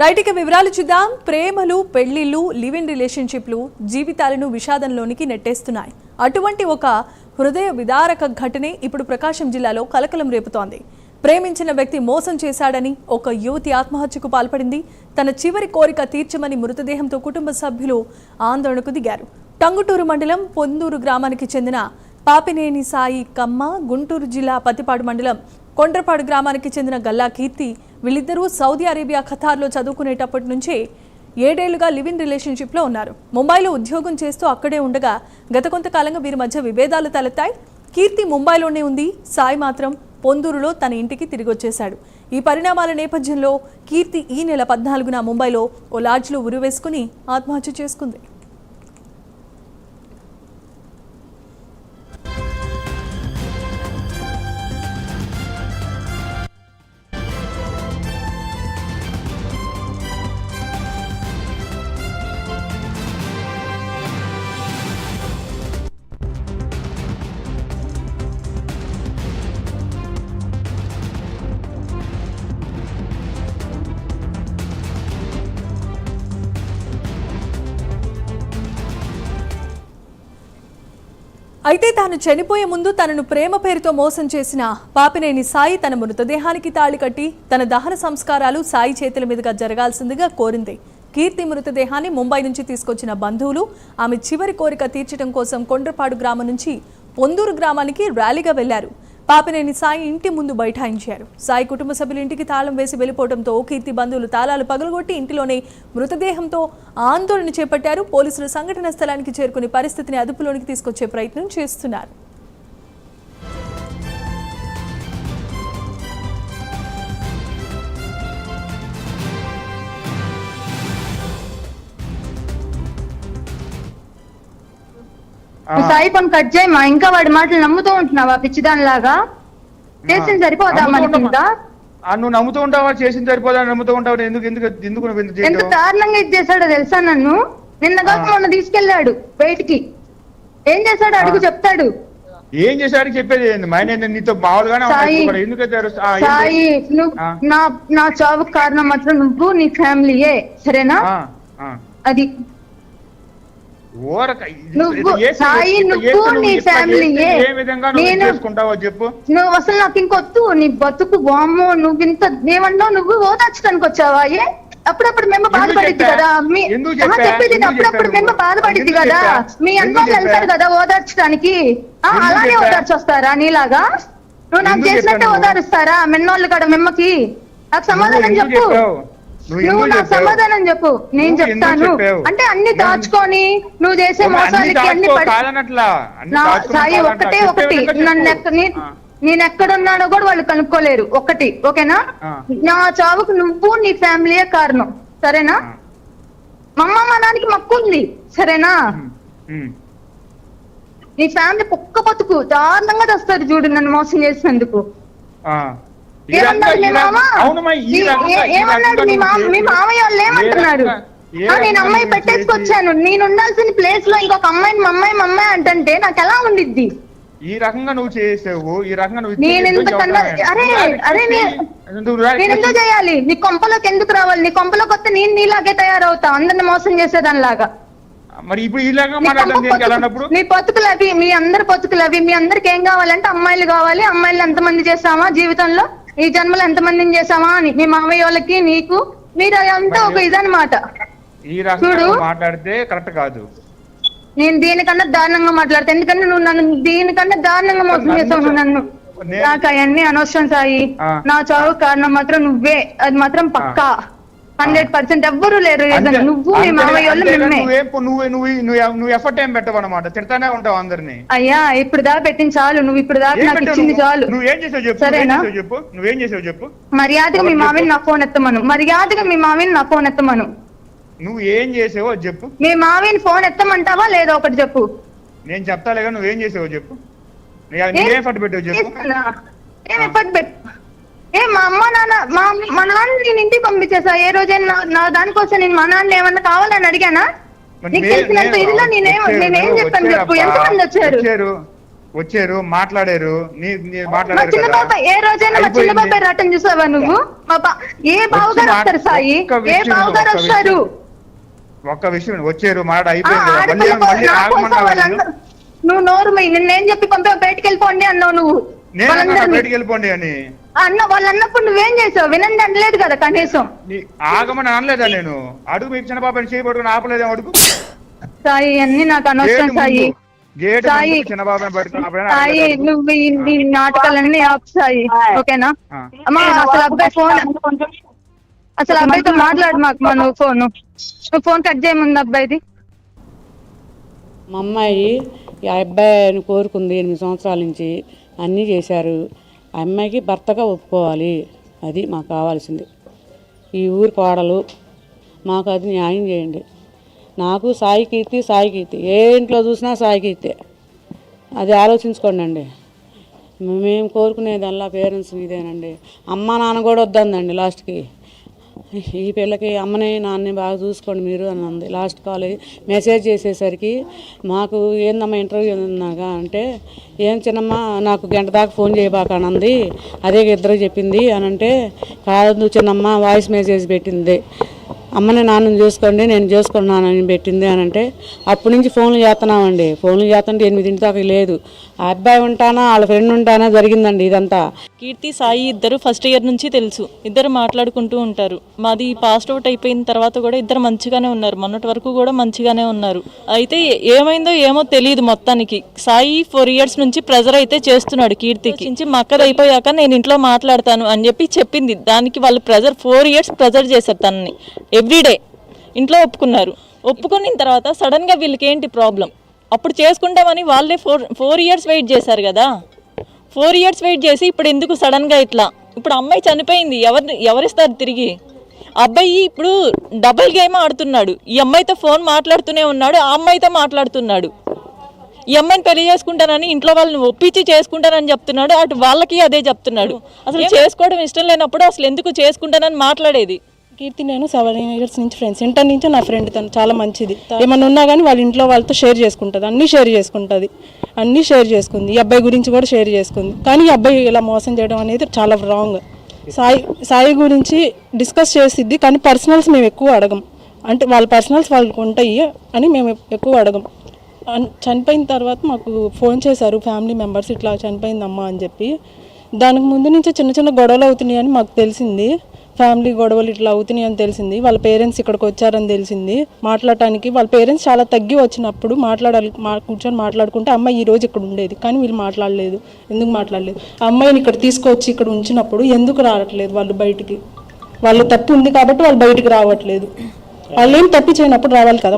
Right, ఇక వివరాలు చూద్దాం. ప్రేమలు, పెళ్లిళ్ళు, లివ్ ఇన్ రిలేషన్షిప్లు జీవితాలను విషాదంలోనికి నెట్టేస్తున్నాయి. అటువంటి ఒక హృదయ విదారక ఘటనే ఇప్పుడు ప్రకాశం జిల్లాలో కలకలం రేపుతోంది. ప్రేమించిన వ్యక్తి మోసం చేశాడని ఒక యువతి ఆత్మహత్యకు పాల్పడింది. తన చివరి కోరిక తీర్చమని మృతదేహంతో కుటుంబ సభ్యులు ఆందోళనకు దిగారు. టంగుటూరు మండలం పొందూరు గ్రామానికి చెందిన పాపినేని సాయి కమ్మ, గుంటూరు జిల్లా పత్తిపాడు మండలం కొండ్రపాడు గ్రామానికి చెందిన గల్లా కీర్తి వీళ్ళిద్దరూ సౌదీ అరేబియా ఖతార్లో చదువుకునేటప్పటి నుంచే 7 ఏళ్లుగా లివ్ ఇన్ రిలేషన్షిప్లో ఉన్నారు. ముంబైలో ఉద్యోగం చేస్తూ అక్కడే ఉండగా గత కొంతకాలంగా వీరి మధ్య విభేదాలు తలెత్తాయి. కీర్తి ముంబైలోనే ఉంది, సాయి మాత్రం పొందూరులో తన ఇంటికి తిరిగి వచ్చేశాడు. ఈ పరిణామాల నేపథ్యంలో కీర్తి ఈ నెల 14న ముంబైలో ఓ లాడ్జ్లో ఉరివేసుకుని ఆత్మహత్య చేసుకుంది. అయితే తాను చనిపోయే ముందు తనను ప్రేమ పేరుతో మోసం చేసిన పాపినేని సాయి తన మృతదేహానికి తాళి కట్టి తన దహన సంస్కారాలు సాయి చేతుల మీదుగా జరగాల్సిందిగా కోరింది. కీర్తి మృతదేహాన్ని ముంబై నుంచి తీసుకొచ్చిన బంధువులు ఆమె చివరి కోరిక తీర్చడం కోసం కొండ్రపాడు గ్రామం నుంచి పొందూరు గ్రామానికి ర్యాలీగా వెళ్లారు. పాపినేని సాయి ఇంటి ముందు బైఠాయించారు. సాయి కుటుంబ సభ్యులు ఇంటికి తాళం వేసి వెళ్లిపోవడంతో కీర్తి బంధువులు తాళాలు పగలగొట్టి ఇంటిలోనే మృతదేహంతో ఆందోళన చేపట్టారు. పోలీసులు సంఘటన స్థలానికి చేరుకుని పరిస్థితిని అదుపులోనికి తీసుకొచ్చే ప్రయత్నం చేస్తున్నారు. సాయి పని కట్ చేయమా, ఇంకా వాడి మాటలు నమ్ముతూ ఉంటున్నావా పిచ్చిదానిలాగా? చేసింది సరిపోదా మనకి? ఇంకా నువ్వు నమ్ముతూ ఉంటావా? చేసింది సరిపోదా నమ్ముతూ ఉంటావు? ఎంత దారుణంగా ఇది చేశాడో తెలుసా? నన్ను నిన్నగా మొన్న తీసుకెళ్లాడు బయటికి. ఏం చేశాడు అడుగు, చెప్తాడు. ఏం చేశాడు చెప్పేది నీతో మామూలుగానే. సాయి, నా చావుకు కారణం మాత్రం నువ్వు, నీ ఫ్యామిలీయే, సరేనా? అది నువ్వు నీ ఫ్యామిలీయే. నువ్వు అసలు నాకు ఇంకొద్దు నీ బతుకు బామ్ము. నువ్వు ఇంత ఏమన్నావు? నువ్వు ఓదార్చడానికి వచ్చావా? అప్పుడప్పుడు మేము బాధపడిద్ది కదా, చెప్పేది అప్పుడప్పుడు మేము బాధపడిద్ది కదా. మీ అన్నోళ్ళు వెళ్తారు కదా ఓదార్చడానికి, అలానే ఓదార్చి వస్తారా నీలాగా? నువ్వు నాకు చేసినట్టే ఓదారుస్తారా మెన్నోళ్ళు కూడా? మిమ్మకి నాకు సమాధానం చెప్పు. నువ్వు నాకు సమాధానం చెప్పు, నేను చెప్తాను. అంటే అన్ని దాచుకొని నువ్వు చేసే మోసాలకి అన్ని సాయి ఒకటే ఒకటి, నేను ఎక్కడున్నానో కూడా వాళ్ళు కనుక్కోలేరు. ఒకటి ఓకేనా? నా చావుకు నువ్వు నీ ఫ్యామిలీయే కారణం, సరేనా? మా నాన్నకి మక్కు ఉంది, సరేనా? నీ ఫ్యామిలీ కుక్క బతుకు దారుణంగా తెస్తారు చూడు నన్ను మోసం చేసినందుకు. ఏమన్నాడు మీ మామయ్య వాళ్ళు? ఏమంటున్నారు? నేను అమ్మాయి పెట్టేసుకొచ్చాను, నేను ఉండాల్సిన ప్లేస్ లో ఇంకొక అమ్మాయిని మమ్మాయి అంటే నాకు ఎలా ఉండిద్ది? ఈ రకంగా నువ్వు చేసావు, ఈ రకంగా నేను ఎందుకు చేయాలి? నీ కొంపలోకి ఎందుకు రావాలి? నీ కొంపలోకి వస్తే నేను నీలాగే తయారవుతా, అందరిని మోసం చేసేదానిలాగా. మరి ఇప్పుడు ఇలాగా మాట్లాడడం మీ బతుకులు అవి, మీ అందరి బతుకులు అవి. మీ అందరికి ఏం కావాలంటే అమ్మాయిలు కావాలి. అమ్మాయిలు ఎంతమంది చేస్తామా జీవితంలో, ఈ జన్మలో ఎంతమందిని చేసామా అని మీ మామయ్య వాళ్ళకి నీకు మీరు అంతా ఒక ఇదన్నమాట. చూడు మాట్లాడితే కరెక్ట్ కాదు. నేను దీనికన్నా దారుణంగా మాట్లాడతా, ఎందుకంటే నువ్వు నన్ను దీనికన్నా దారుణంగా మోసం చేసావు. నన్ను నాకు అవన్నీ అనవసరం సాయి. నా చావు కారణం మాత్రం నువ్వే, అది మాత్రం పక్కా 100% ఎవ్వరూ లేరు. నువ్వు మీ మామయ్య వాళ్ళు మేమే. నువ్వు ఎఫర్ట్ ఏం పెట్టవు అన్నమాట, తిడతానే ఉంటావు అందరినీ. అయ్యా ఇప్పుడు దాకా పెట్టింది చాలు, నువ్వు ఇప్పుడు దాకా నాకు ఇచ్చింది చాలు. నువ్వేం చేసావు చెప్పు, సరేనా? నువ్వేం చేసావు చెప్పు. మర్యాదగా మీ మామయ్యని నా ఫోన్ ఎత్తమను, మర్యాదగా మీ మామయ్యని నా ఫోన్ ఎత్తమను. నువ్వు ఏం చేసావో చెప్పు. మీ మామయ్యని ఫోన్ ఎత్తమంటావా లేదా ఒకటి చెప్పు. నేను చెప్తాలేగా, నువ్వేం చేసావో చెప్పు. ఎఫర్ట్ పెట్టావు చెప్పు. ఏం ఎఫర్ట్ పెట్టు? మా అమ్మ నాన్న మా నాన్న నేను ఇంటికి పంపించేసా. ఏ రోజైనా నా దానికోసం నేను మా నాన్న ఏమన్నా కావాలని అడిగానా? నీకు తెలిసినంత ఇదిలో నేనేం చెప్పాను చెప్పు. ఎంతమంది వచ్చారు? వచ్చారు, మాట్లాడారు, మా మాట్లాడారు చిన్న కదా. బాబాయ్ ఏ రోజైనా మా చిన్న అయిపోయింది. బాబాయ్ రావటం చూసావా నువ్వు? ఏ బావగారు వస్తారు సాయి? ఏ బావగారు వస్తారు? ఒక్క విషయం వచ్చారు, మాట ఆ, అయిపోయింది కదా. ఆడపిల్ల మళ్ళీ నా కోసం ఆగమన్నావా నేను? వాళ్ళందరూ నువ్వు నోరు మీ నిన్నేం చెప్పి పంపావు? బయటికి వెళ్ళిపోండి అన్నావు నువ్వు నేను వాళ్ళందరినీ. బయటికి వెళ్ళిపోండి అని అన్న వాళ్ళు అన్నప్పుడు నువ్వేం చేసావు? వినండి అనలేదు కదా కనీసం. ఆగమని అనలేదా నేను? అడుగు మీ చిన్న బాబాయ్ చేయబడుకుని ఆపలేదా అడుగు? సాయి అన్ని నాకు అనవసరం సాయి. సాయి చిన్న బాబాయ్ సాయి నువ్వు ఈ నాటకాలన్నీ ఆపు సాయి, ఓకేనా? అమ్మా అసలు అబ్బాయి ఫోన్, అసలు అబ్బాయితో మాట్లాడు మాకు. నువ్వు ఫోన్ కట్ చేయముందు అబ్బాయిది. మా అమ్మాయి ఈ అబ్బాయిని కోరుకుంది 8 సంవత్సరాల నుంచి, అన్నీ చేశారు. ఆ అమ్మాయికి భర్తగా ఒప్పుకోవాలి, అది మాకు కావాల్సింది. ఈ ఊరి కోడలు, మాకు అది న్యాయం చేయండి. నాకు సాయి కీర్తి ఏ ఇంట్లో చూసినా సాయి కీర్తి, అది ఆలోచించుకోండి అండి. మేము కోరుకునేదల్లా పేరెంట్స్ ఇదేనండి. అమ్మ నాన్న కూడా వద్దండి లాస్ట్కి. ఈ పిల్లకి అమ్మని నాన్నని బాగా చూసుకోండి మీరు అని అంది. లాస్ట్ కాల్ మెసేజ్ చేసేసరికి మాకు ఏందమ్మా ఇంటర్వ్యూ ఉన్నాగా అంటే, ఏం చిన్నమ్మ నాకు గంట దాకా ఫోన్ చేయబాక అని అంది. అదే ఇద్దరు చెప్పింది అని అంటే, కాదు చిన్నమ్మ వాయిస్ మెసేజ్ పెట్టింది, అమ్మని నాన్నని చూసుకోండి నేను చూసుకున్నానని పెట్టింది అని అంటే, అప్పటి నుంచి ఫోన్లు చేస్తున్నామండి. ఫోన్లు చేస్తుంటే 8 దాకా లేదు. ఆ అబ్బాయి ఉంటానా వాళ్ళ ఫ్రెండ్ ఉంటానా జరిగిందండి ఇదంతా. కీర్తి సాయి ఇద్దరు ఫస్ట్ ఇయర్ నుంచి తెలుసు, ఇద్దరు మాట్లాడుకుంటూ ఉంటారు. మాది పాస్ట్ అవుట్ అయిపోయిన తర్వాత కూడా ఇద్దరు మంచిగానే ఉన్నారు, మొన్నటి వరకు కూడా మంచిగానే ఉన్నారు. అయితే ఏమైందో ఏమో తెలియదు. మొత్తానికి సాయి 4 ఇయర్స్ నుంచి ప్రెజర్ అయితే చేస్తున్నాడు కీర్తికి. నుంచి మక్కది అయిపోయాక నేను ఇంట్లో మాట్లాడతాను అని చెప్పి చెప్పింది. దానికి వాళ్ళు 4 ఇయర్స్ ప్రెజర్ చేశారు తనని ఎవ్రీడే. ఇంట్లో ఒప్పుకున్న తర్వాత సడన్గా వీళ్ళకి ఏంటి ప్రాబ్లం? అప్పుడు చేసుకుంటామని వాళ్ళే 4 ఇయర్స్ వెయిట్ చేశారు కదా. 4 ఇయర్స్ వెయిట్ చేసి ఇప్పుడు ఎందుకు సడన్గా ఇట్లా? ఇప్పుడు అమ్మాయి చనిపోయింది, ఎవరిస్తారు తిరిగి? అబ్బాయి ఇప్పుడు డబుల్ గేమ్ ఆడుతున్నాడు. ఈ అమ్మాయితో ఫోన్ మాట్లాడుతూనే ఉన్నాడు, ఆ అమ్మాయితో మాట్లాడుతున్నాడు. ఈ అమ్మాయిని పెళ్లి చేసుకుంటానని ఇంట్లో వాళ్ళని ఒప్పించి చేసుకుంటానని చెప్తున్నాడు, అటు వాళ్ళకి అదే చెప్తున్నాడు. అసలు చేసుకోవడం ఇష్టం లేనప్పుడు అసలు ఎందుకు చేసుకుంటానని మాట్లాడేది? కీర్తి నేను 7 ఇయర్స్ నుంచి ఫ్రెండ్స్. ఇంటర్ నుంచి నా ఫ్రెండ్, తను చాలా మంచిది. ఏమన్నా ఉన్నా కానీ వాళ్ళ ఇంట్లో వాళ్ళతో షేర్ చేసుకుంటుంది, అన్నీ షేర్ చేసుకుంది. ఈ అబ్బాయి గురించి కూడా షేర్ చేసుకుంది. కానీ ఈ అబ్బాయి ఇలా మోసం చేయడం అనేది చాలా రాంగ్. సాయి గురించి డిస్కస్ చేసిద్ది, కానీ పర్సనల్స్ మేము ఎక్కువ అడగం. అంటే వాళ్ళ పర్సనల్స్ వాళ్ళకి ఉంటాయి అని మేము ఎక్కువ అడగం. చనిపోయిన తర్వాత మాకు ఫోన్ చేశారు ఫ్యామిలీ మెంబర్స్, ఇట్లా చనిపోయిందమ్మా అని చెప్పి. దానికి ముందు నుంచి చిన్న చిన్న గొడవలు అవుతున్నాయి అని మాకు తెలిసింది. ఫ్యామిలీ గొడవలు ఇట్లా అవుతున్నాయి అని తెలిసింది. వాళ్ళ పేరెంట్స్ ఇక్కడికి వచ్చారని తెలిసింది. మాట్లాడటానికి వాళ్ళ పేరెంట్స్ చాలా తగ్గి వచ్చినప్పుడు కూర్చొని మాట్లాడుకుంటే అమ్మాయి ఈ రోజు ఇక్కడ ఉండేది, కానీ వీళ్ళు మాట్లాడలేదు. ఎందుకు మాట్లాడలేదు? ఆ అమ్మాయిని ఇక్కడ తీసుకొచ్చి ఇక్కడ ఉంచినప్పుడు ఎందుకు రావట్లేదు వాళ్ళు బయటికి? వాళ్ళు తప్పు ఉంది కాబట్టి వాళ్ళు బయటికి రావట్లేదు. వాళ్ళు ఏం తప్పు చేయనప్పుడు రావాలి కదా.